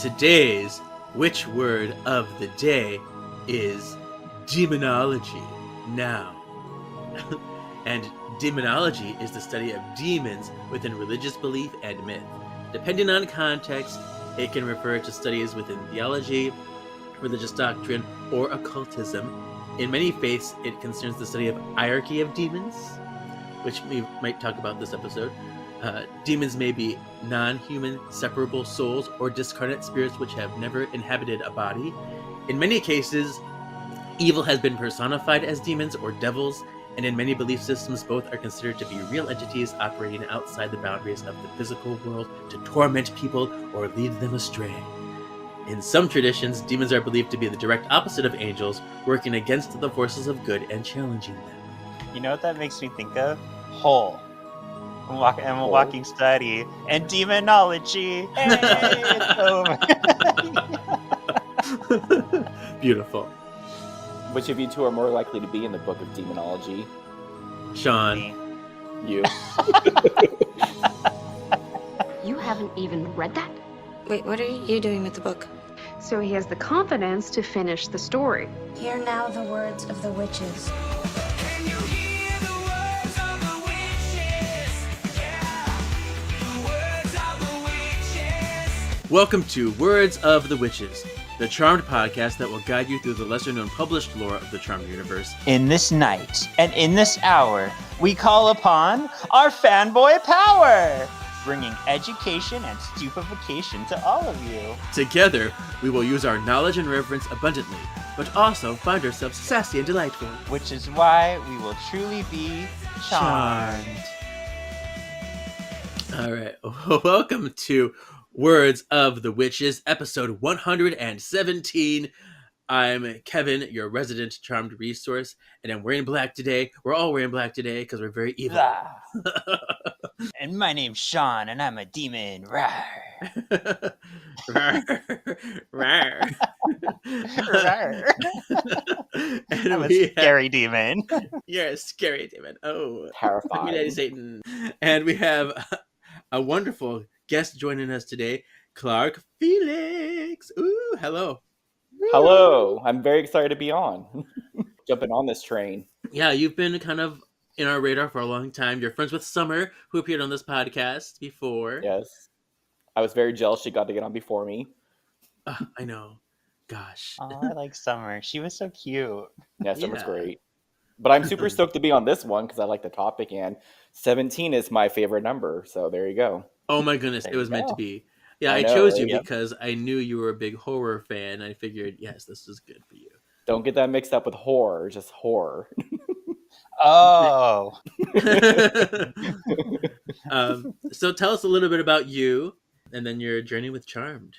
today's witch word of the day is demonology. Now, and demonology is the study of demons within religious belief and myth. Depending on context, it can refer to studies within theology, religious doctrine, or occultism. In many faiths, it concerns the study of hierarchy of demons, which we might talk about this episode. Demons may be non-human, separable souls or discarnate spirits which have never inhabited a body. In many cases, evil has been personified as demons or devils, and in many belief systems, both are considered to be real entities operating outside the boundaries of the physical world to torment people or lead them astray. In some traditions, demons are believed to be the direct opposite of angels, working against the forces of good and challenging them. You know what that makes me think of? Hole. I'm a walking study and demonology. Hey, it's over. Beautiful. Which of you two are more likely to be in the book of demonology? Sean. Me. You. You haven't even read that? Wait, what are you doing with the book? So he has the confidence to finish the story. Hear now the words of the witches. Can you hear the words of the witches? Yeah, the words of the witches. Welcome to Words of the Witches, the Charmed podcast that will guide you through the lesser-known published lore of the Charmed universe. In this night and in this hour, we call upon our fanboy power, bringing education and stupefaction to all of you. Together, we will use our knowledge and reverence abundantly, but also find ourselves sassy and delightful. Which is why we will truly be charmed. All right, welcome to Words of the Witches, episode 117. I'm Kevin, your resident Charmed resource, and I'm wearing black today. We're all wearing black today because we're very evil. And my name's Sean, and I'm a demon. Rawr. Rawr. And I'm a we scary demon. You're a scary demon. Oh, Terrifying. Daddy Satan. And we have a wonderful guest joining us today, Clark Felix. Ooh, hello. Hello. I'm very excited to be on. Jumping on this train. Yeah, you've been kind of in our radar for a long time. You're friends with Summer, who appeared on this podcast before. Yes. I was very jealous she got to get on before me. I know. Gosh. Oh, I like Summer. She was so cute. Yes, it was Yeah. great. But I'm super stoked to be on this one because I like the topic, and 17 is my favorite number. So there you go. Oh my goodness, There it was you meant to go. be. Yeah, I I know, chose you right? because I knew you were a big horror fan. I figured, yes, this is good for you. Don't get that mixed up with horror, just horror. Oh. So tell us a little bit about you and then your journey with Charmed.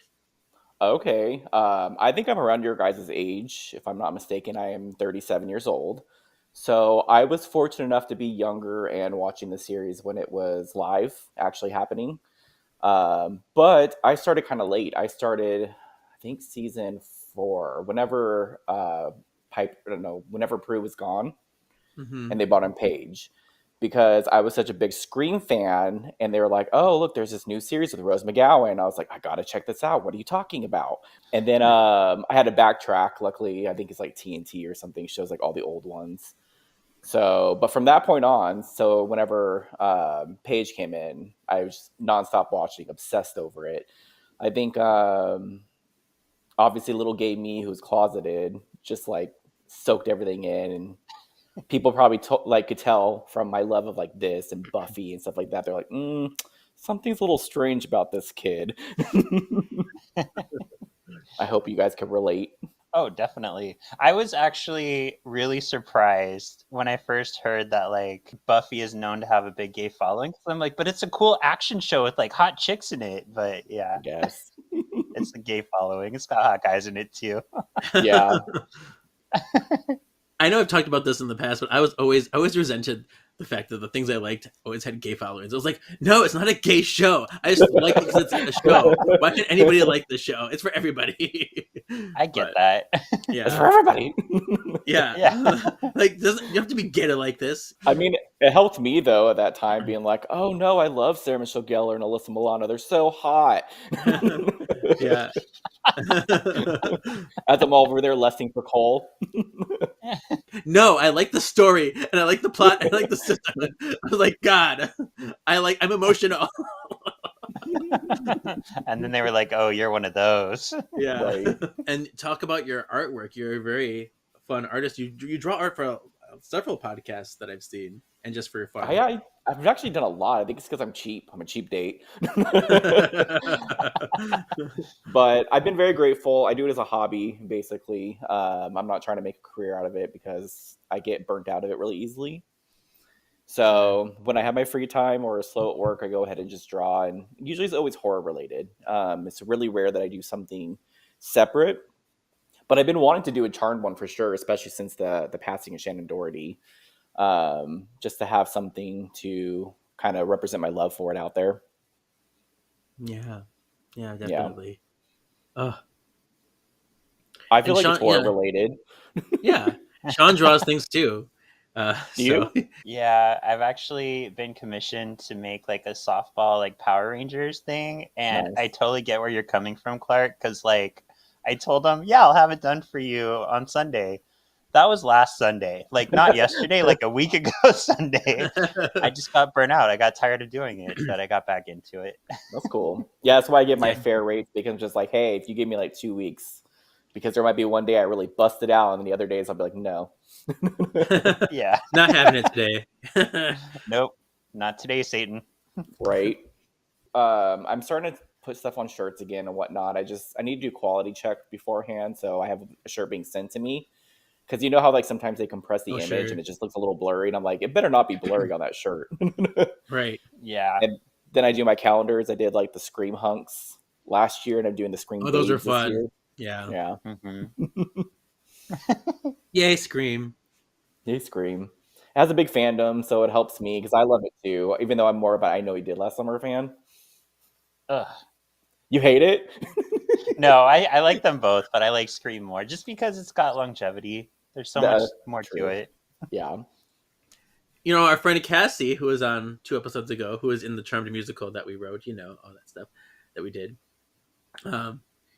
Okay. I think I'm around your guys' age. If I'm not mistaken, I am 37 years old. So I was fortunate enough to be younger and watching the series when it was live, actually happening. But I started kind of late. I started, I think, season 4, whenever whenever Prue was gone Mm-hmm. and they brought in Paige. Because I was such a big Scream fan, and they were like, "Oh, look, there's this new series with Rose McGowan." I was like, "I gotta check this out. What are you talking about?" And then I had to backtrack. Luckily, I think it's like TNT or something shows like all the old ones. So, but from that point on, so whenever Paige came in, I was just nonstop watching, obsessed over it. I think obviously little gay me who's closeted just like soaked everything in, and people probably could tell from my love of like this and Buffy and stuff like that. They're like, something's a little strange about this kid. I hope you guys can relate. Oh, definitely. I was actually really surprised when I first heard that like Buffy is known to have a big gay following. So I'm like, but it's a cool action show with like hot chicks in it. But yeah, Yes. it's the gay following. It's got hot guys in it too. Yeah. I know I've talked about this in the past, but I always resented the fact that the things I liked always had gay followings. I was like, no, it's not a gay show. I just like it because it's a show. Why can't anybody like the show? It's for everybody. I get But, that. Yeah. It's for everybody. Yeah. Yeah. Like, doesn't you have to be gay to like this? I mean, it helped me though at that time, being like, "Oh no, I love Sarah Michelle Gellar and Alyssa Milano. They're so hot." Yeah. As I'm over there lusting for Cole. No, I like the story and I like the plot and I like the system. I was like, God, I'm emotional. And then they were like, "Oh, you're one of those." Yeah. Right. And talk about your artwork. You're a very fun artist. You draw art for several podcasts that I've seen, and just for fun. I've actually done a lot. I think it's because I'm cheap. I'm a cheap date. But I've been very grateful. I do it as a hobby, basically. I'm not trying to make a career out of it because I get burnt out of it really easily. So when I have my free time or slow at work, I go ahead and just draw. And usually it's always horror related. It's really rare that I do something separate. But I've been wanting to do a Charmed one for sure, especially since the passing of Shannon Doherty. Just to have something to kind of represent my love for it out there. Yeah, definitely. I feel And like it's Sean- horror yeah. related. Yeah, Sean draws things too. Do you? Yeah, I've actually been commissioned to make like a softball like Power Rangers thing, and Nice. I totally get where you're coming from, Clark, because like I told him, yeah, I'll have it done for you on Sunday. That was last Sunday, like not yesterday, like a week ago Sunday. I just got burnt out. I got tired of doing it, but I got back into it. That's cool. Yeah, that's why I get my Yeah. fair rates, because I'm just like, hey, if you give me like 2 weeks, because there might be one day I really bust it out, and the other days I'll be like, no. Yeah, Not having it today. nope, not today, Satan. Right. I'm starting to put stuff on shirts again and whatnot. I need to do quality check beforehand, so I have a shirt being sent to me. Because you know how like sometimes they compress the Oh, image sure. and it just looks a little blurry, and I'm like, it better not be blurry on that shirt. Right. Yeah, And then I do my calendars. I did like the Scream hunks last year, and I'm doing the Scream. Oh, those are Babes this fun. year. Yeah. Yeah, Yay, Scream. they Scream. It has a big fandom, so it helps me because I love it too. Even though I'm more of a I Know He Did Last Summer fan. ugh. You hate it? No, I like them both, but I like Scream more just because it's got longevity. There's so much That's more to true. it. Yeah. You know, our friend Cassie, who was on 2 episodes ago, who was in the Charmed musical that we wrote, you know, all that stuff that we did.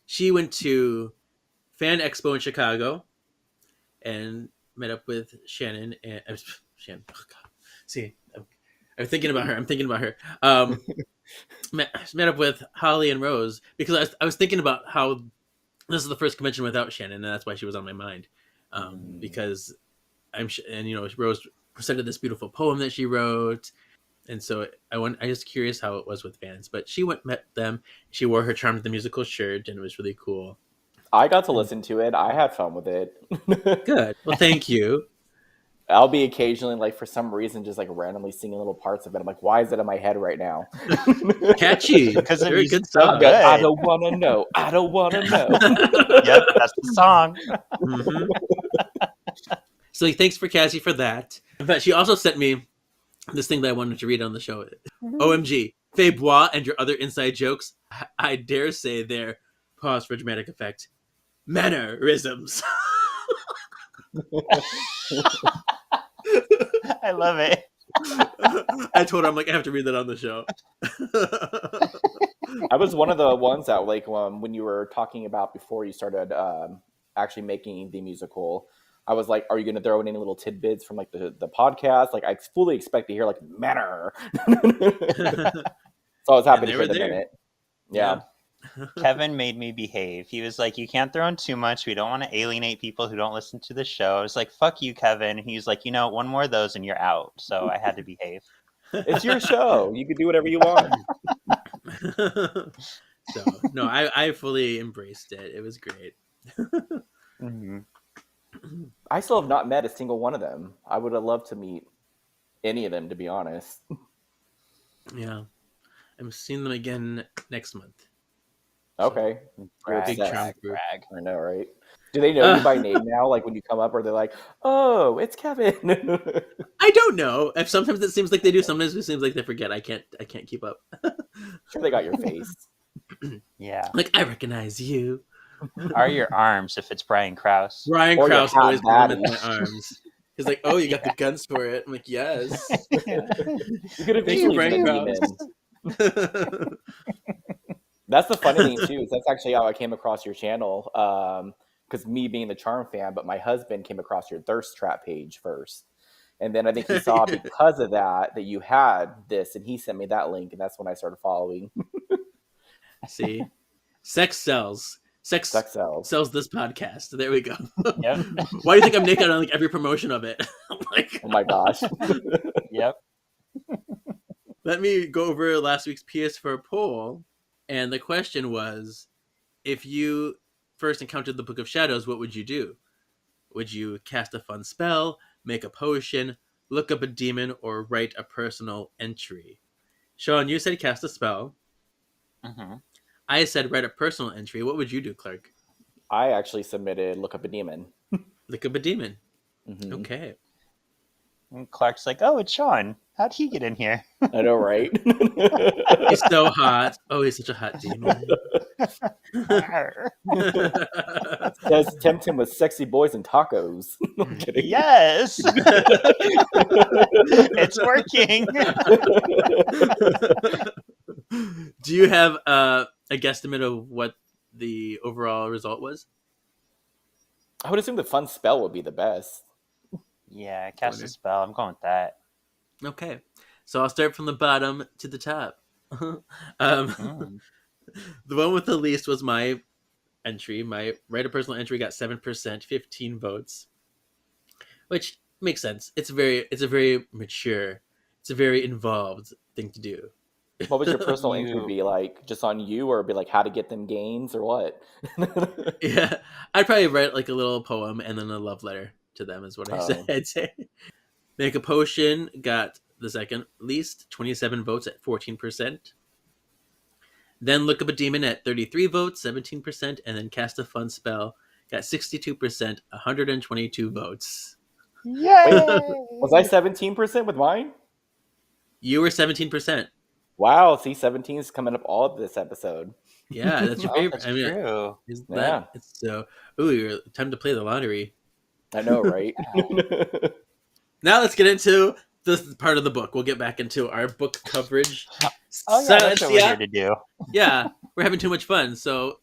She went to Fan Expo in Chicago and met up with Shannon and Shannon. Oh God. See, I'm thinking about her. Met up with Holly and Rose because I was thinking about how this is the first convention without Shannon, and that's why she was on my mind. Because and you know, Rose presented this beautiful poem that she wrote, and so I just curious how it was with fans. But she met them. She wore her Charmed the Musical shirt, and it was really cool. I got to listen to it. I had fun with it. Good. Well, thank you. I'll be occasionally, like, for some reason, just like randomly singing little parts of it. I'm like, why is it in my head right now? Catchy. Because it Very was good so song. good. I don't want to know. I don't want to know. Yep, that's the song. Mhm. So thanks for Cassie for that. But she also sent me this thing that I wanted to read on the show. OMG, Faye Bois and your other inside jokes. I dare say they're, pause for dramatic effect, mannerisms. I love it. I told her, I'm like, I have to read that on the show. I was one of the ones that, like, when you were talking about before you started actually making the musical, I was like, are you going to throw in any little tidbits from, like, the podcast? Like, I fully expect to hear, like, manner. So I was happy And to they hear were the there. minute. Yeah. Kevin made me behave. He was like, you can't throw in too much. We don't want to alienate people who don't listen to the show. I was like, fuck you, Kevin. He's like, you know, one more of those and you're out. So I had to behave. It's your show. You can do whatever you want. So, no, I fully embraced it. It was great. Mm-hmm. I still have not met a single one of them. I would have loved to meet any of them, to be honest. Yeah. I'm seeing them again next month. Okay. You're Brag, Big obsessed. charm brag, group. brag. I know, right? Do they know you by name now? Like when you come up, or they're like, "Oh, it's Kevin." I don't know. If sometimes it seems like they do, sometimes it seems like they forget. I can't keep up. Sure, they got your face. Yeah. Like, I recognize you. Are your arms if it's Brian Krause? Brian Or your Krause hot always compliments baddie. my arms. He's like, "Oh, you got the guns for it." I'm like, "Yes." You could Thank you, eventually be Brian a Krause. demon. That's the funny thing too. Is that's actually how I came across your channel. Because me being the Charm fan, but my husband came across your thirst trap page first, and then I think he saw because of that you had this, and he sent me that link, and that's when I started following. See, sex sells. Sex Sex sells. sells this podcast. There we go. Yep. Why do you think I'm naked on like every promotion of it? Like, Oh my gosh. Yep. let me go over last week's PS4 poll, and the question was, if you first encountered the Book of Shadows, what would you do? Would you cast a fun spell, make a potion, look up a demon, or write a personal entry? Sean, you said cast a spell. hmm I said write a personal entry. What would you do, Clark? I actually submitted look up a demon. Look up a demon. Mhm. Okay. And Clark's like, "Oh, it's Sean. How'd he get in here?" I know, right? He's so hot. Oh, he's such a hot demon. Says tempt him with sexy boys and tacos. I'm kidding. Yes, it's working. Do you have a guesstimate of what the overall result was? I would assume the fun spell would be the best. Yeah, cast Wonder. a spell. I'm going with that. Okay. So I'll start from the bottom to the top. Mm. The one with the least was my entry. My write a personal entry got 7%, 15 votes, which makes sense. It's a very mature, it's a very involved thing to do. What would your personal entry You- be like? Just on you, or be like how to get them gains, or what? Yeah, I'd probably write like a little poem and then a love letter to them is what Oh. I'd say. Make a potion got the second least, 27 votes at 14%. Then look up a demon at 33 votes, 17%, and then cast a fun spell got 62%, 122 votes. Yay! Was I 17% with mine? You were 17%. Wow, see, 17 is coming up all of this episode. Yeah, that's your Oh, favorite. that's I mean, true. is Yeah. that it's so? Ooh, you're time to play the lottery. I know, right? Now let's get into this part of the book. We'll get back into our book coverage. Oh yeah, that's what we're here to do. Yeah, we're having too much fun. So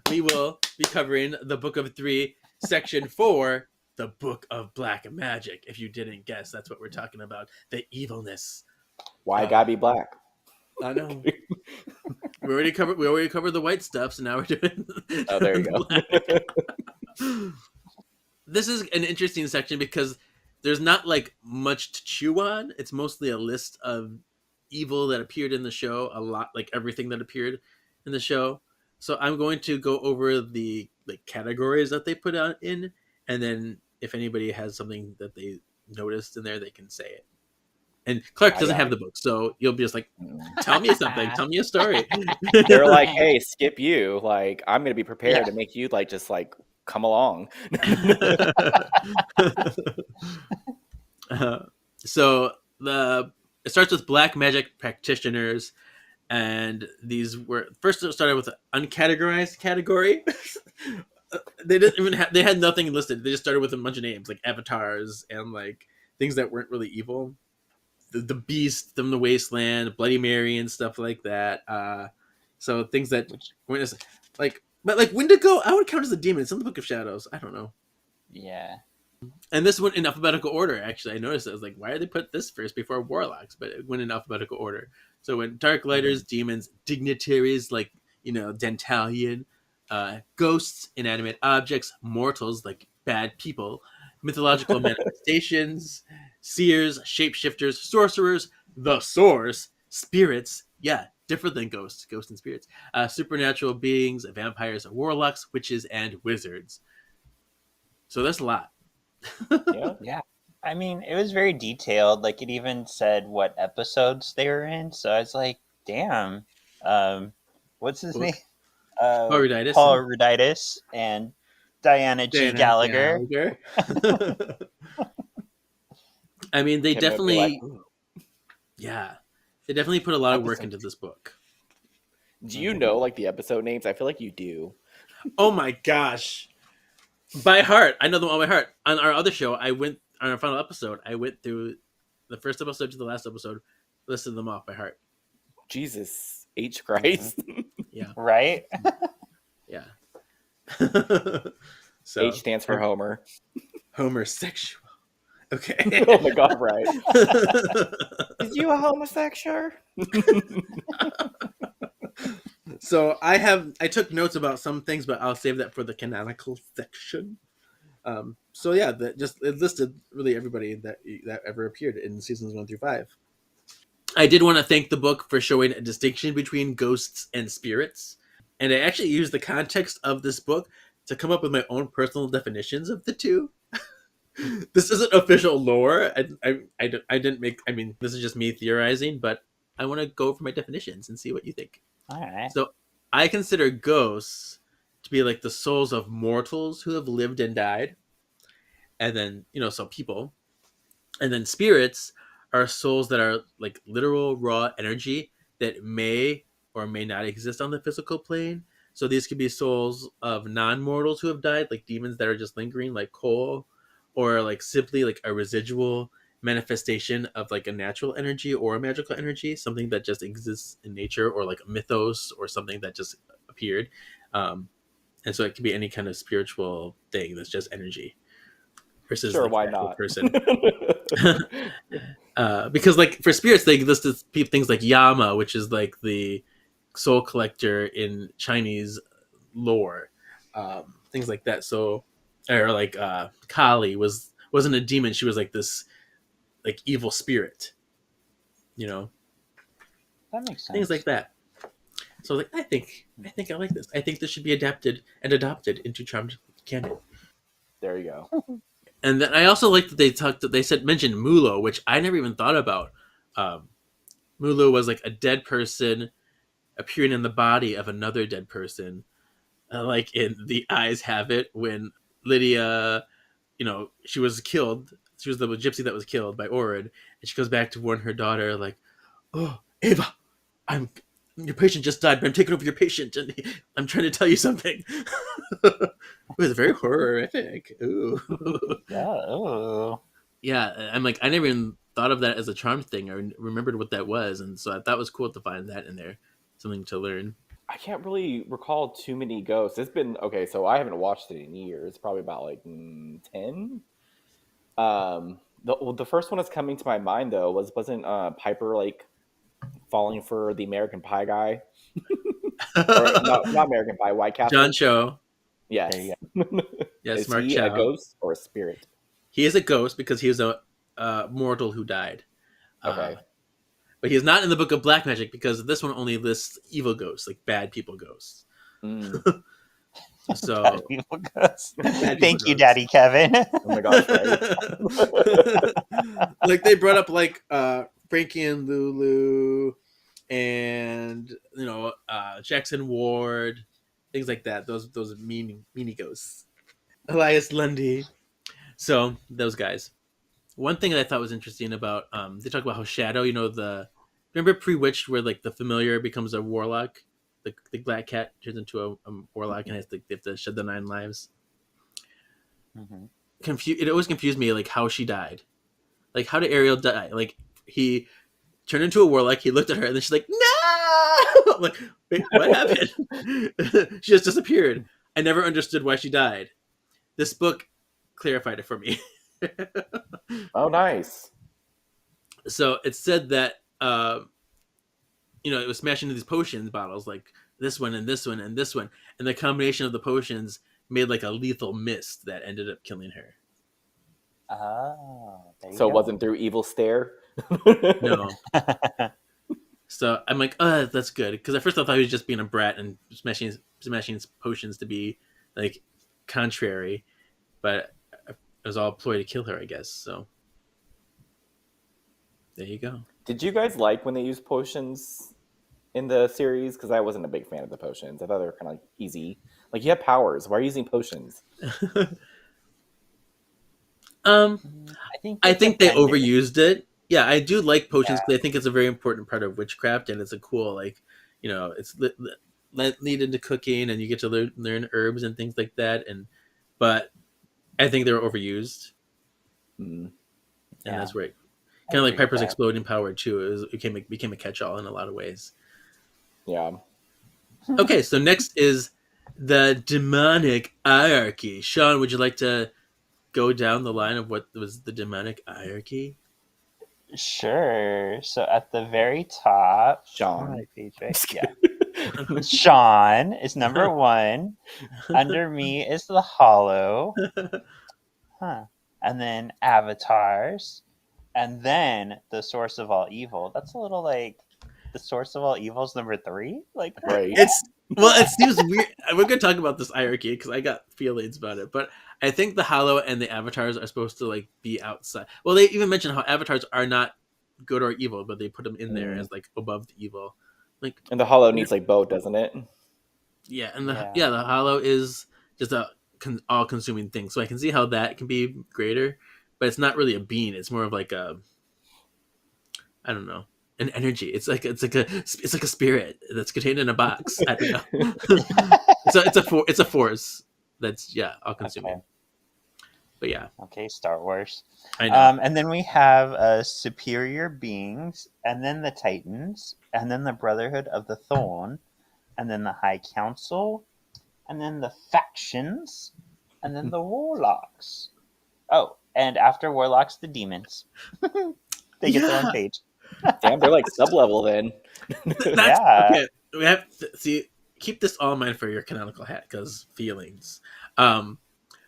we will be covering the Book of Three, Section 4, the Book of Black Magic. If you didn't guess, that's what we're talking about. The evilness. Why I gotta be black? I know. We already covered the white stuff, so now we're doing Oh, there you the go. black. This is an interesting section because there's not like much to chew on. It's mostly a list of evil that appeared in the show, a lot like everything that appeared in the show. So I'm going to go over the like categories that they put out in, and then if anybody has something that they noticed in there, they can say it. And Clark doesn't have the book, so you'll be just like, tell me something, tell me a story. They're like, hey, skip you. Like, I'm gonna be prepared Yeah. to make you like just like come along. So it starts with black magic practitioners, and these were first it started with an uncategorized category. They didn't even they had nothing listed. They just started with a bunch of names like avatars and like things that weren't really evil. The beast from the wasteland, Bloody Mary, and stuff like that. So things that weren't like, but like Wendigo, I would count as a demon. It's in the Book of Shadows. I don't know. Yeah. And this went in alphabetical order. Actually, I noticed it. I was like, why did they put this first before warlocks? But it went in alphabetical order. So it went darklighters, demons, dignitaries like Dentalian, ghosts, inanimate objects, mortals like bad people, mythological manifestations, seers, shapeshifters, sorcerers, the source, spirits. Yeah, different than ghosts and spirits. Supernatural beings, vampires, warlocks, witches, and wizards. So that's a lot. Yeah. I mean, it was very detailed. Like, it even said what episodes they were in. So I was like, damn. What's his name? Eurydice Paul and Ruditis and Diana G. Diana Gallagher. Gallagher. I mean, they Kim would be definitely, like, "Ooh, yeah, they definitely put a lot of work Episode into this book. do you know like the episode names? I feel like you do. Oh my gosh, by heart, I know them all by heart. On our other show, on our final episode, I went through the first episode to the last episode, listed them off by heart. Jesus H Christ. Yeah, Right? yeah. So H stands for Homer. homosexual. Okay. Oh my god, right. Is you a homosexual? So I took notes about some things, but I'll save that for the canonical section. So yeah, it listed really everybody that ever appeared in seasons 1 through 5. I did want to thank the book for showing a distinction between ghosts and spirits, and I actually used the context of this book to come up with my own personal definitions of the two. This isn't official lore. I didn't make. I mean, this is just me theorizing, but I want to go for my definitions and see what you think. All right. So I consider ghosts to be like the souls of mortals who have lived and died. And then, so people. And then spirits are souls that are like literal raw energy that may or may not exist on the physical plane. So these could be souls of non-mortals who have died, like demons that are just lingering, like coal, or like simply like a residual manifestation of like a natural energy or a magical energy, something that just exists in nature, or like a mythos or something that just appeared. And so it can be any kind of spiritual thing that's just energy versus Sure, like why an actual not? person. Because like for spirits, they listed things like Yama, which is like the soul collector in Chinese lore, things like that. So, or like Kali wasn't a demon; she was like this like evil spirit, That makes sense. things like that. So like I think I like this. I think this should be adapted and adopted into Charmed canon. There you go. And then I also like that they mentioned Mulo, which I never even thought about. Mulo was like a dead person appearing in the body of another dead person. Like in The Eyes Have It, when Lydia, she was killed. She was the gypsy that was killed by Orid, and she goes back to warn her daughter, like, "Oh, Ava, your patient just died, but I'm taking over your patient, and I'm trying to tell you something." It was very horrific. Ooh. Yeah. Oh. Yeah, I'm like, I never even thought of that as a charm thing. I remembered what that was, and so I thought it was cool to find that in there, something to learn. I can't really recall too many ghosts. It's been okay, so I haven't watched it in years. Probably about like 10. The first one that's coming to my mind though wasn't Piper like falling for the American Pie guy, or no, not American Pie, White Castle. John Cho. Yes. There you Yes, Is Mark he Chow. a ghost or a spirit? He is a ghost because he was a mortal who died. Okay. But he's not in the Book of Black Magic because this one only lists evil ghosts, like bad people ghosts. Mm. So, Bad people ghosts. Bad Thank people you, ghosts. Daddy Kevin. Oh my gosh, right? Like they brought up like Frankie and Lulu, and Jackson Ward, things like that. Those meanie ghosts. Elias Lundy. So those guys. One thing that I thought was interesting about they talk about how Shadow, remember Pre-Witched where like the familiar becomes a warlock, the black cat turns into a warlock and they have to shed the 9 lives. Mhm. It always confused me like how she died. Like how did Ariel die? Like he turned into a warlock, he looked at her and then she's like, "No!" I'm like, wait, what happened? She just disappeared. I never understood why she died. This book clarified it for me. Oh, nice. So it said that it was smashing into these potions bottles, like this one and this one and this one, and the combination of the potions made like a lethal mist that ended up killing her. Oh, there you So go. it wasn't through evil stare. No. So I'm like, oh, that's good, because at first I thought he was just being a brat and smashing potions to be like contrary, but it was all a ploy to kill her, I guess. So there you go. Did you guys like when they used potions in the series? Because I wasn't a big fan of the potions. I thought they were kind of like easy. Like, you have powers. Why are you using potions? um, I think I it think they depended. overused it. Yeah, I do like potions Yeah. because I think it's a very important part of witchcraft, and it's a cool like it's lead into cooking, and you get to learn herbs and things like that. And but I think they were overused, Mm, and Yeah, that's where I kind of like agree with Piper's that. exploding power too. Became a catch all in a lot of ways. yeah. Okay, so next is the demonic hierarchy. Sean, would you like to go down the line of what was the demonic hierarchy? Sure. So at the very top, on my Sean. page, right? Yeah. Sean is number 1. Under me is the Hollow. Huh. And then avatars. And then the source of all evil. That's a little like the source of all evil is number 3. Like what? Right. It's well, it seems weird. We're gonna talk about this hierarchy because I got feelings about it, but I think the Hollow and the avatars are supposed to like be outside. Well, they even mention how avatars are not good or evil, but they put them in there Mm. as like above the evil. Like, And the hollow needs like both, doesn't it? yeah, and the Yeah. the Hollow is just a all-consuming thing. So I can see how that can be greater, but it's not really a being. It's more of like a, I don't know, an energy. It's like a spirit that's contained in a box. I don't know. It's a force that's all consuming. Okay. But yeah, Okay, Star Wars. I know. And then we have superior beings, and then the Titans, and then the Brotherhood of the Thorn, and then the High Council, and then the factions, and then the Warlocks. Oh, and after Warlocks, the demons. They get their own Yeah. page. Damn, they're like sub level then. That's Yeah. okay. We have to see. Keep this all in mind for your canonical hat because feelings.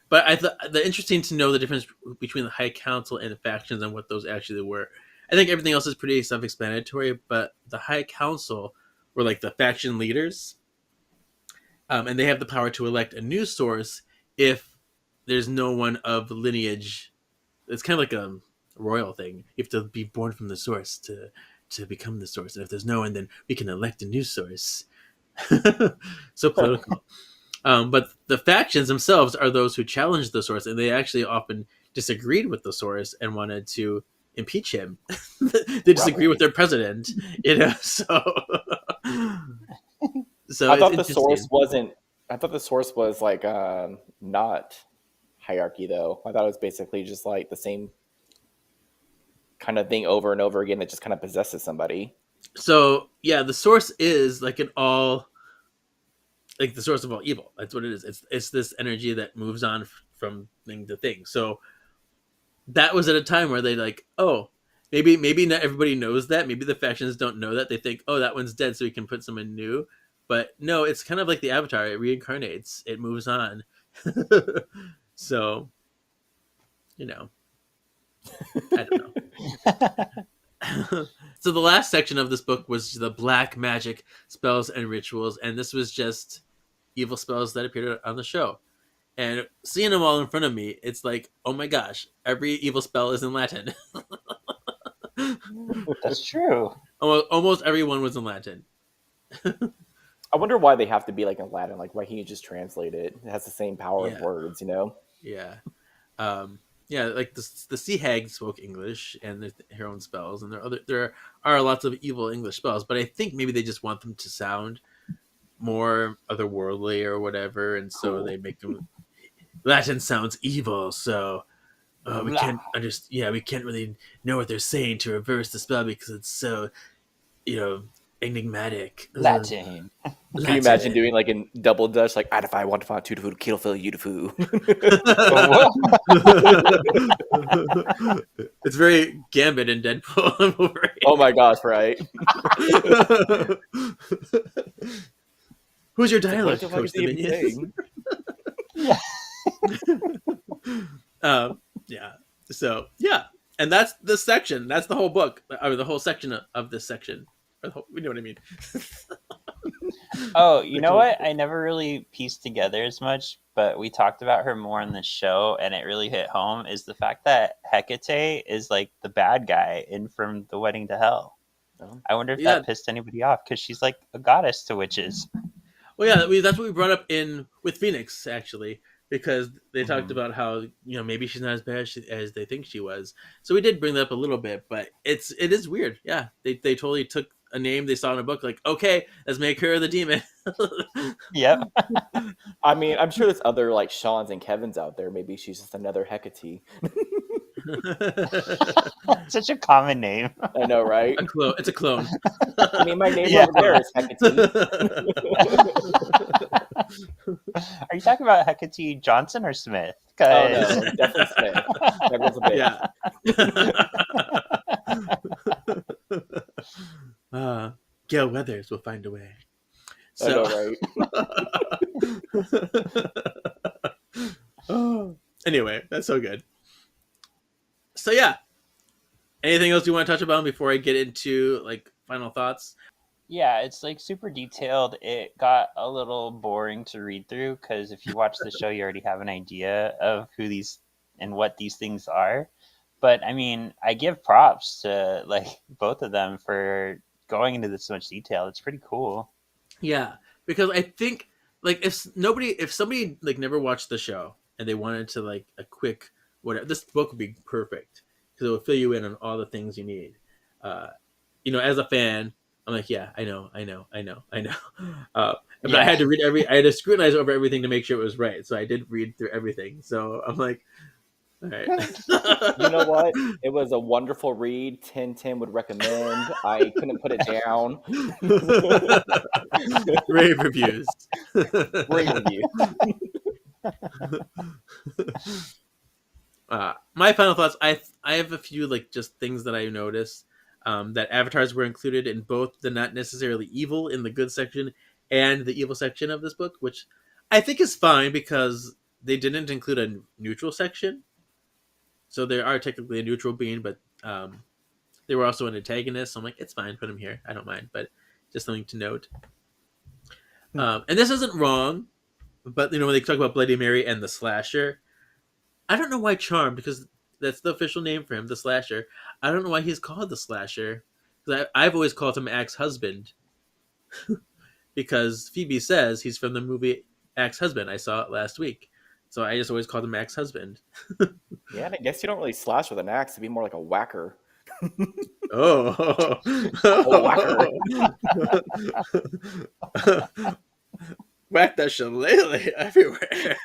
But I thought the interesting to know the difference between the High Council and the factions and what those actually were. I think everything else is pretty self-explanatory, but the High Council were like the faction leaders, and they have the power to elect a new source if there's no one of lineage. It's kind of like a royal thing. You have to be born from the source to become the source, and if there's no one, then we can elect a new source. So political. But the factions themselves are those who challenge the source, and they actually often disagreed with the source and wanted to impeach him. They disagree with their president, so I it's thought the source interesting. wasn't. I thought the source was like not hierarchy though. I thought it was basically just like the same kind of thing over and over again that just kind of possesses somebody. So yeah, the source is like an all, like the source of all evil. That's what it is. It's this energy that moves on from thing to thing. So that was at a time where they like, oh, maybe not everybody knows that. Maybe the factions don't know that. They think, oh, that one's dead, so we can put someone new. But no, it's kind of like the Avatar. It reincarnates. It moves on. So, I don't know. So the last section of this book was the black magic spells and rituals, and this was just evil spells that appeared on the show. And seeing them all in front of me, it's like, oh my gosh, every evil spell is in Latin. That's true. Almost everyone was in Latin. I wonder why they have to be like in Latin. Like, why can't you just translate it? It has the same power Yeah. of words, you know? Yeah. Like the sea hag spoke English and her own spells, and there are lots of evil English spells, but I think maybe they just want them to sound more otherworldly or whatever, and so Cool. they make them Latin sounds evil, so we can't understand. Yeah, we can't really know what they're saying to reverse the spell because it's so, enigmatic. Latin. Can you imagine doing like in double Dutch, like "Adify, wantify, tudifu, kilophil, udifu"? It's very Gambit and Deadpool. Wolverine. Oh my gosh! Right? Who's your What dialect the fuck coach, is he even Dominion? saying? Yeah. So yeah, and that's the section. That's the whole book, or the whole section of this section. You know what I mean? Oh, you know what? I never really pieced together as much, but we talked about her more in the show, and it really hit home. Is the fact that Hecate is like the bad guy in From the Wedding to Hell. I wonder if Yeah. that pissed anybody off because she's like a goddess to witches. Well, yeah, that's what we brought up in with Phoenix actually, because they talked about how maybe she's not as bad as they think she was. So we did bring that up a little bit, but it is weird. Yeah, they totally took a name they saw in a book, like, okay, let's make her the demon. Yep. I mean, I'm sure there's other like Sean's and Kevin's out there. Maybe she's just another Hecate. Such a common name. I know, right? It's a clone. I mean, my name Yeah. over there is Hecate. Are you talking about Hecate Johnson or Smith? Oh 'Cause- no, definitely Smith. Everyone's a bitch. Yeah. Gail Weathers will find a way. I So, know, right? Anyway, that's so good. So yeah, anything else you want to touch about before I get into like final thoughts? Yeah, it's like super detailed. It got a little boring to read through because if you watch the show, you already have an idea of who these and what these things are. But I mean, I give props to like both of them for going into this so much detail. It's pretty cool. Yeah, because I think like if somebody like never watched the show and they wanted to like a quick whatever, this book would be perfect because it will fill you in on all the things you need. As a fan, I'm like, yeah, I know. But I had to I had to scrutinize over everything to make sure it was right. So I did read through everything. So I'm like, all right. You know what? It was a wonderful read. 10/10 would recommend. I couldn't put it down. Rave reviews. Great review. My final thoughts. I have a few like just things that I noticed. That avatars were included in both the not necessarily evil in the good section and the evil section of this book, which I think is fine because they didn't include a neutral section. So they are technically a neutral being, but they were also an antagonist. So I'm like, it's fine, put them here. I don't mind, but just something to note. And this isn't wrong, but when they talk about Bloody Mary and the slasher, I don't know why Charm, because that's the official name for him, the slasher. I don't know why he's called the slasher. Because I've always called him Axe Husband. Because Phoebe says he's from the movie Axe Husband. I saw it last week. So I just always called him Axe Husband. Yeah, and I guess you don't really slash with an axe. It'd be more like a whacker. Oh. Whack that shillelagh everywhere.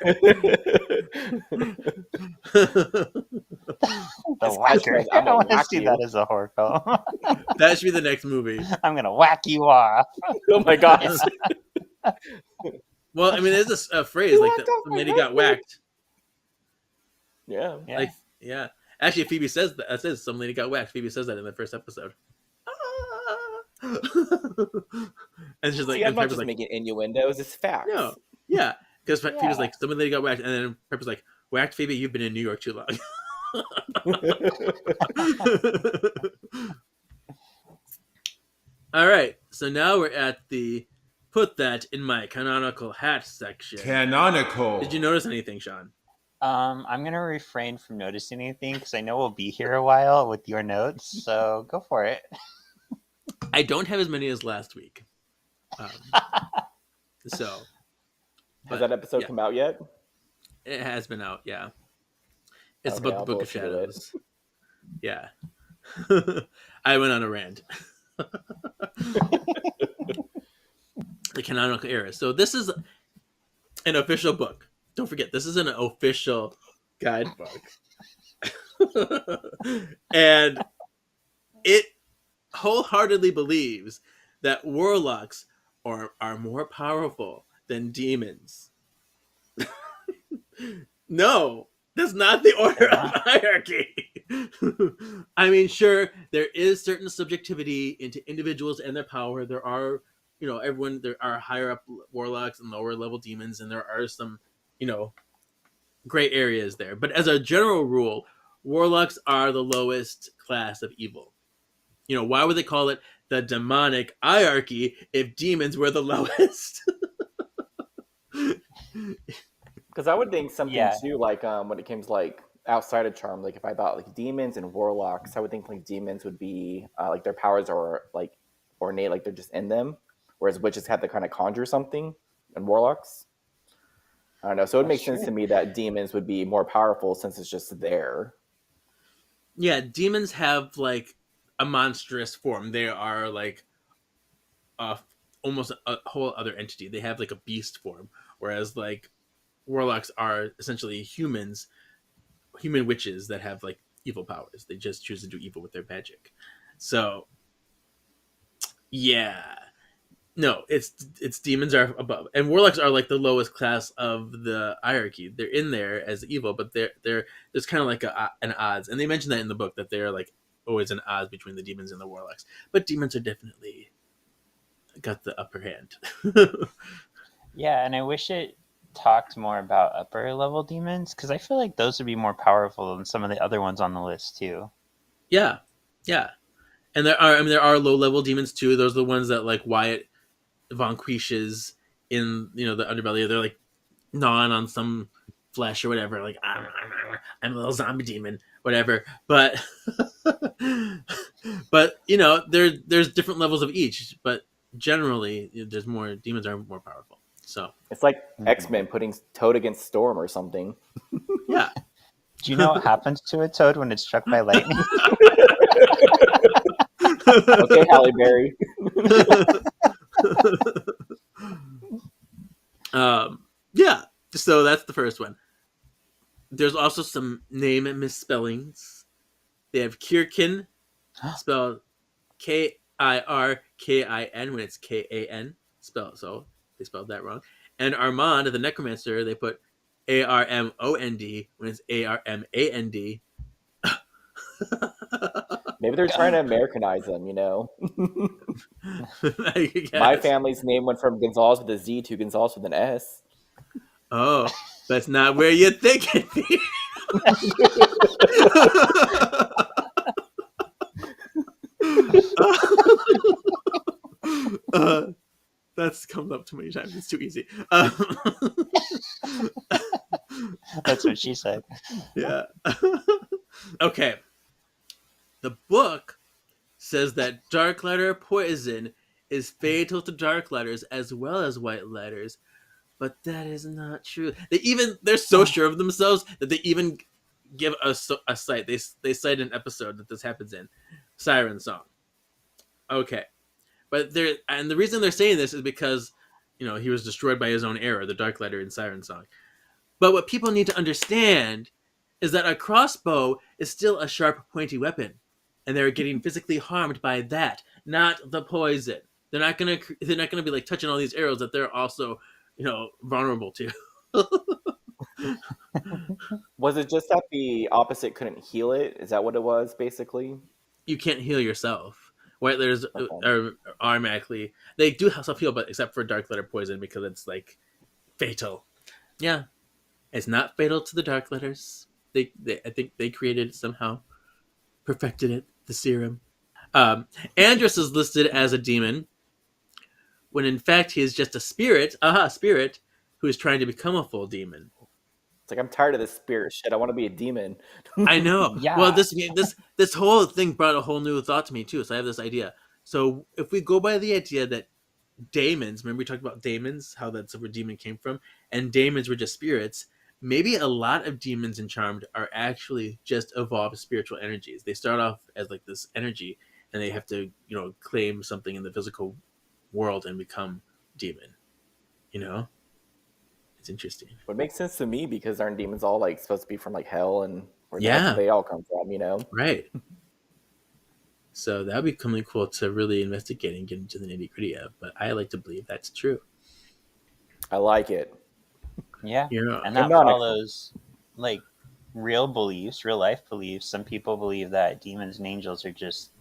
The whacker. I I'm gonna want to whack see you. that as a horror film. That should be the next movie. I'm gonna whack you off. Oh my gosh. Well, I mean, there's a phrase like that. The lady got whacked. Yeah. Yeah. Like, yeah. Actually, Phoebe says that. It says some lady got whacked. Phoebe says that in the first episode. And she's like, See, I'm and not Pepper's just like, making innuendos. It's facts. no, yeah, because Yeah. Phoebe's like, some lady got whacked, and then Pepper's like, whacked, Phoebe, you've been in New York too long. All right, so now we're at the put that in my canonical hat section. Canonical. Did you notice anything, Sean? I'm gonna refrain from noticing anything because I know we'll be here a while with your notes. So go for it. I don't have as many as last week. So Has that episode yeah. come out yet? It has been out, yeah. It's Okay, about the I'll Book go of through it. Shadows. Yeah. I went on a rant. The canonical era. So this is an official book. Don't forget, this is an official guidebook. And it wholeheartedly believes that warlocks are more powerful than demons. No, that's not the order of hierarchy. I mean, sure, there is certain subjectivity into individuals and their power. There are, there are higher up warlocks and lower level demons, and there are some, gray areas there. But as a general rule, warlocks are the lowest class of evil. Why would they call it the demonic hierarchy if demons were the lowest? Because I would think something Yeah. too, like when it comes like outside of charm, like if I thought like demons and warlocks, I would think like demons would be like their powers are like ornate, like they're just in them, whereas witches have to kind of conjure something, and warlocks, I don't know. So it makes sense to me that demons would be more powerful since it's just there. Yeah, demons have like a monstrous form. They are like a, almost a whole other entity. They have like a beast form, whereas like warlocks are essentially humans, human witches that have like evil powers. They just choose to do evil with their magic. So yeah, no, it's demons are above, and warlocks are like the lowest class of the hierarchy. They're in there as evil, but there's kind of like an odds, and they mention that in the book that they're like always an odds between the demons and the warlocks. But demons are definitely got the upper hand. Yeah, and I wish it talked more about upper level demons, because I feel like those would be more powerful than some of the other ones on the list too. Yeah, yeah, and there are low level demons too. Those are the ones that like Wyatt vanquishes in the underbelly. They're like gnawing on some flesh or whatever. Like I'm a little zombie demon, whatever. But but there's different levels of each. But generally, there's more demons are more powerful. So It's like X-Men putting Toad against Storm or something. yeah. Do you know what happens to a toad when it's struck by lightning? Okay, Halle Berry. Yeah. So that's the first one. There's also some name misspellings. They have Kirkin, spelled Kirkin when it's Kan. So they spelled that wrong. And Armand, the necromancer, they put Armond when it's Armand. Maybe they're trying to Americanize them, I guess. My family's name went from Gonzalez with a Z to Gonzalez with an S. Oh, that's not where you think it'd be. That's come up too many times. It's too easy. That's what she said. Yeah. Okay. The book says that darklighter poison is fatal to darklighters as well as white lighters, but that is not true. They're so sure of themselves that they even give a cite. They cite an episode that this happens in, Siren Song. Okay, but the reason they're saying this is because he was destroyed by his own error, the darklighter in Siren Song. But what people need to understand is that a crossbow is still a sharp, pointy weapon, and they're getting physically harmed by that, not the poison. They're not gonna be like touching all these arrows that they're also, vulnerable to. Was it just that the opposite couldn't heal it? Is that what it was, basically? You can't heal yourself. White lighters are automatically, they do self heal, but except for darklighter poison because it's like fatal. Yeah, it's not fatal to the darklighters. I think they created it somehow, perfected it, the serum. Andrus is listed as a demon, when in fact he is just a spirit, who is trying to become a full demon. It's like, I'm tired of this spirit shit. I want to be a demon. I know. Yeah. Well, this whole thing brought a whole new thought to me too. So I have this idea. So if we go by the idea that daemons, remember we talked about daemons, how that's where demon came from, and daemons were just spirits. Maybe a lot of demons in Charmed are actually just evolved spiritual energies. They start off as like this energy, and they have to, claim something in the physical world and become demon. It's interesting. It makes sense to me because aren't demons all like supposed to be from like hell and where they all come from, Right. So that would be really cool to really investigate and get into the nitty gritty of. But I like to believe that's true. I like it. Yeah. Yeah. And that Canonical. follows like real life beliefs. Some people believe that demons and angels are just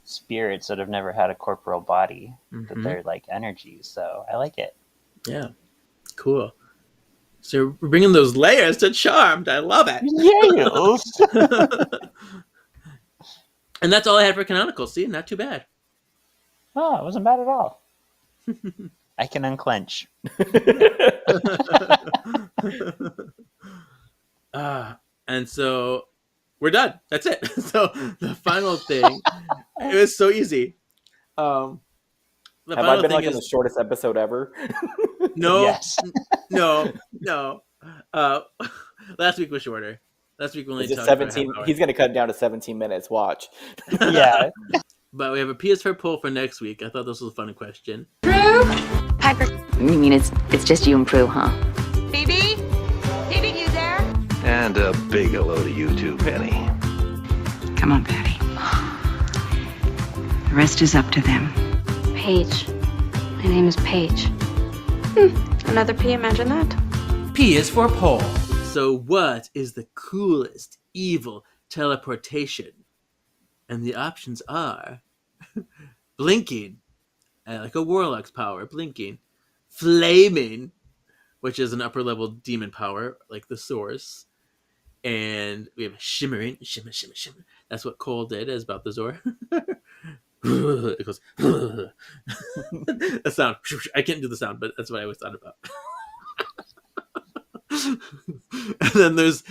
spirits that have never had a corporeal body, that they're like energies. So I like it. Yeah. Cool. So we're bringing those layers to Charmed. I love it. Yes. And that's all I had for canonical. See, not too bad. Oh, it wasn't bad at all. I can unclench. And And so we're done. That's it. So the final thing, it was so easy. The Have I final been thing like on is the shortest episode ever? no, Yes. no, no. Uh, last week was shorter. Last week we only Is it talked for a half 17? hour. He's going to cut it down to 17 minutes. Watch. Yeah. But we have a PS4 poll for next week. I thought this was a fun question. Piper. You mean it's just you and Prue, huh? Phoebe? Phoebe, you there? And a big hello to you too, Penny. Come on, Patty. The rest is up to them. Paige. My name is Paige. Another P, imagine that. P is for poll. So what is the coolest evil teleportation? And the options are blinking, like a warlock's power, blinking, flaming, which is an upper level demon power, like the source, and we have shimmering, shimmer. That's what Cole did as Balthazar. It goes. The sound. I can't do the sound, but that's what I always thought about. And then there's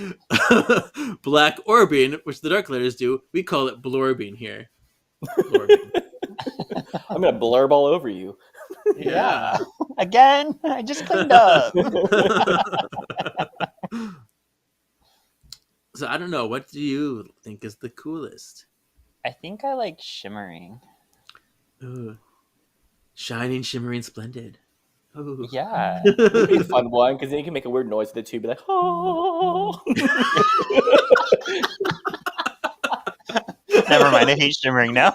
black orbing, which the darklighters do. We call it blorbing here. Blorbing. I'm going to blurb all over you. Yeah. Again, I just cleaned up. So I don't know. What do you think is the coolest? I think I like shimmering. Ooh. Shining, shimmering, splendid. Ooh. Yeah. It'd be a fun one because then you can make a weird noise with it too. Be like, oh. Never mind. I hate shimmering now.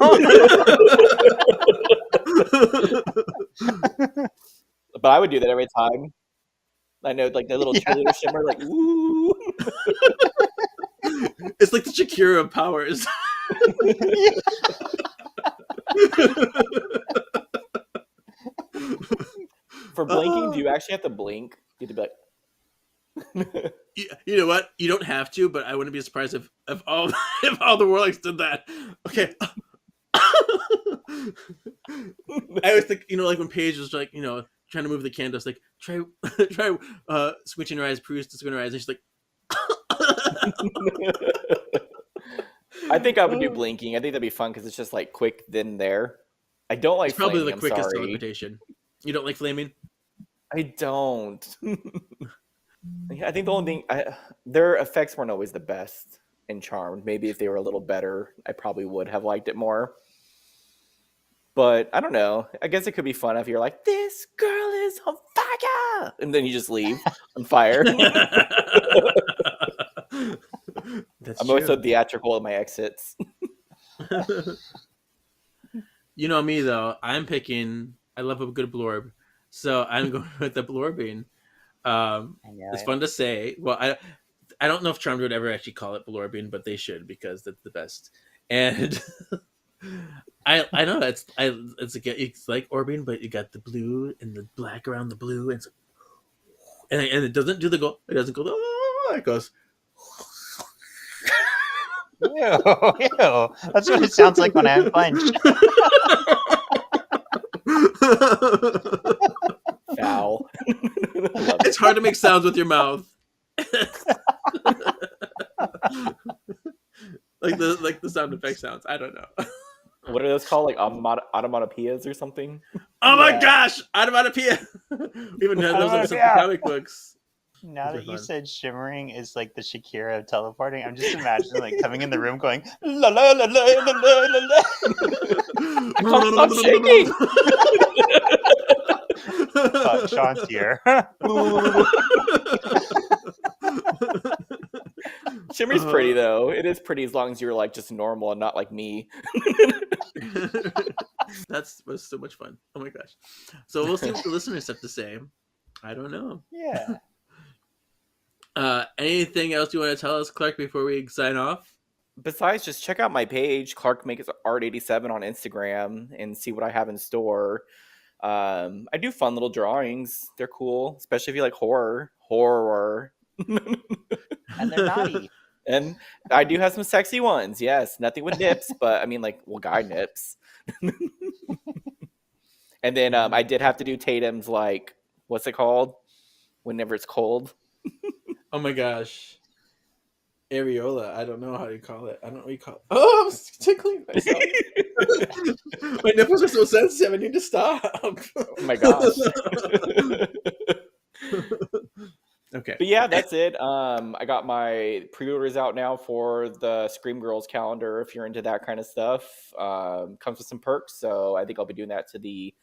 But I would do that every time. I know, like the little cheerleader shimmer, like, ooh. It's like the Shakira of powers. For blinking, do you actually have to blink? You have to be like, You know what? You don't have to, but I wouldn't be surprised if all if all the warlocks did that. Okay. I always think, like when Paige was like, trying to move the candles, like try squinching her eyes, Prue's to squint her eyes, and she's like. I think I would do blinking. I think that'd be fun because it's just like quick then there. I don't like It's probably flaming, the quickest I'm sorry. teleportation. You don't like flaming? I don't. I think the only thing their effects weren't always the best in Charmed. Maybe if they were a little better, I probably would have liked it more. But I don't know. I guess it could be fun if you're like, this girl is on fire, and then you just leave on fire. That's I'm always so true. theatrical with my exits. You know me though. I'm picking. I love a good blorb, so I'm going with the blorbing. I know It's it. fun to say. Well, I don't know if Charmed would ever actually call it blorbing, but they should because that's the best. And I know it's like orbing, but you got the blue and the black around the blue, and and it doesn't do the go. It doesn't go. Oh, it goes. Ew, ew. That's what it sounds like when I punch. Foul. It's hard to make sounds with your mouth. like the sound effect sounds. I don't know. What are those called? Like automatopoeias or something? Oh my Yeah. gosh! Onomatopoeia. We even had those in some Onomatopoeia. comic books. Now Those are that you fun. said shimmering is like the Shakira of teleporting, I'm just imagining like coming in the room going la la la la la la la la. I can't stop shaking. Sean's here. Shimmer's pretty though. It is pretty as long as you're like just normal and not like me. That was so much fun. Oh my gosh! So we'll see what the listeners have to say. I don't know. Yeah. Anything else you want to tell us, Clark, before we sign off? Besides, just check out my page, Clark Makes Art 87 on Instagram, and see what I have in store. I do fun little drawings. They're cool, especially if you like horror. And they're naughty. And I do have some sexy ones. Yes, nothing with nips, but I mean, like, well, guy nips. And then I did have to do Tatum's, like, what's it called? Whenever it's cold. Oh my gosh! areola. I don't know how you call it. I don't know what you call it. Oh, I'm tickling myself. My nipples are so sensitive. I need to stop. Oh my gosh. Okay. But yeah, that's it. I got my pre-orders out now for the Scream Girls calendar. If you're into that kind of stuff, comes with some perks. So I think I'll be doing that to the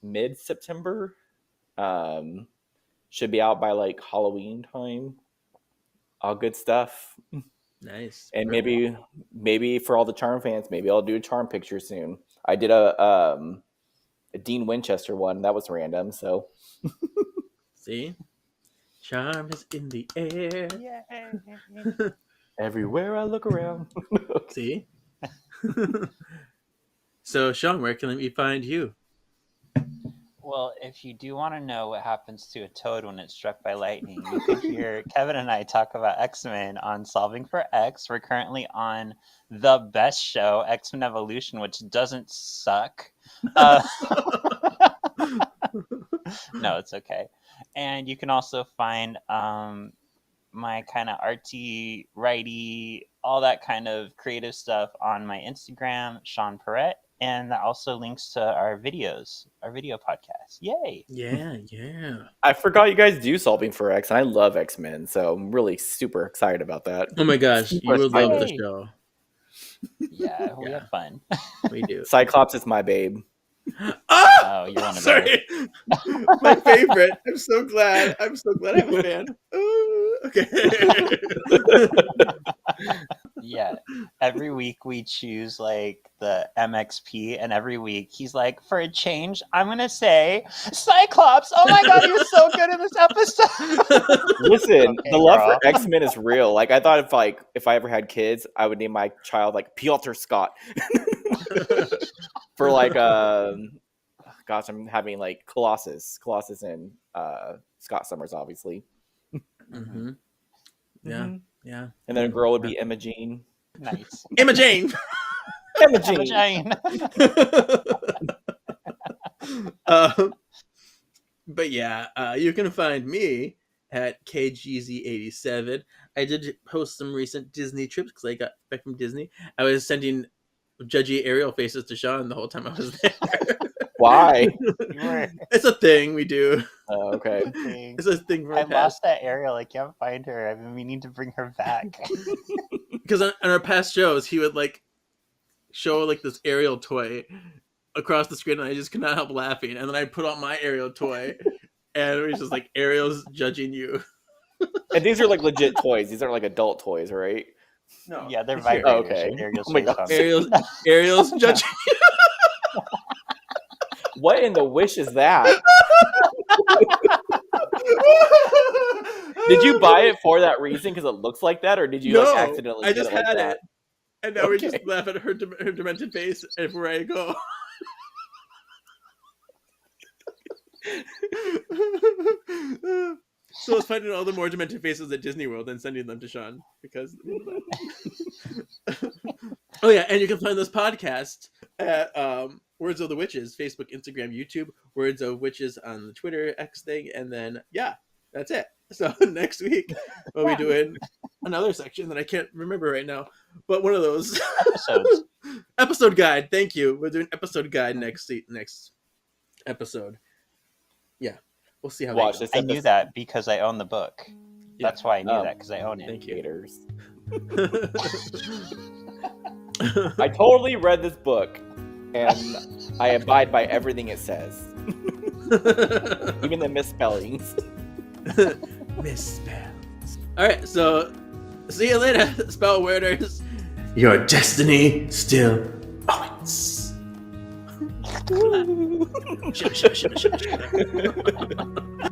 mid-September. Should be out by like Halloween time. All good stuff. Nice. And maybe for all the Charm fans, maybe I'll do a Charm picture soon. I did a Dean Winchester one. That was random. So See? Charm is in the air. Yay. everywhere I look around. See? So, Sean, where can we find you? Well, if you do want to know what happens to a toad when it's struck by lightning, you can hear Kevin and I talk about X-Men on Solving for X. We're currently on the best show, X-Men Evolution, which doesn't suck. No, it's okay. And you can also find my kind of arty, righty, all that kind of creative stuff on my Instagram, Sean Perrette. And that also links to our videos, our video podcast. Yay! Yeah. I forgot you guys do Solving for X, and I love X-Men, so I'm really super excited about that. Oh my gosh, you would love the Yay. show. Yeah, we have fun. We do. Cyclops is my babe. Oh, you're one of sorry. My favorite. I'm so glad I'm a fan. Okay. Yeah, every week we choose like the MXP, and every week he's like, for a change, I'm gonna say Cyclops. Oh my god, you're so good in this episode. Listen, Okay, the love girl. for X-Men is real. Like I thought if I ever had kids, I would name my child like Piotr Scott. For like gosh, I'm having like Colossus and Scott Summers, obviously. Mm-hmm. Yeah. And then a girl would be Emma Jean. Nice. Emma Jane. Emma Jean. Jane. But yeah, you can find me at KGZ87. I did post some recent Disney trips because I got back from Disney. I was sending judgy aerial faces to Sean the whole time I was there. Why? It's a thing we do. Oh, okay. It's a thing from I our past. lost that Ariel. I can't find her. I've been meaning to bring her back. Because on our past shows, he would like show like this aerial toy across the screen, and I just could not help laughing. And then I put out my aerial toy, and it was just like Ariel's judging you. And these are like legit toys. These aren't like adult toys, right? No, Yeah, they're it's here. vibrators. Oh, okay. Ariel's Oh my face God. on. Ariel's judging. What in the wish is that? Did you buy it for that reason because it looks like that, or did you No, like accidentally? I get just it like had that? it, and now we just Okay. laugh at her demented face everywhere I go. So it's finding all the more demented faces at Disney World and sending them to Sean because. Oh yeah, and you can find this podcast at Words of the Witches, Facebook, Instagram, YouTube. Words of Witches on the Twitter X thing, and then yeah, that's it. So next week we'll be doing another section that I can't remember right now, but one of those Episodes. episode guide. Thank you. We're doing episode guide next episode. Yeah, we'll see how Watch that goes. this. I knew that because I own the book. Yeah. That's why I knew Oh, that, because I own it. Thank you. Haters. I totally read this book, and I abide by everything it says, even the misspellings. Misspells. All right, so see you later, spell worders. Your destiny still awaits. Shut up.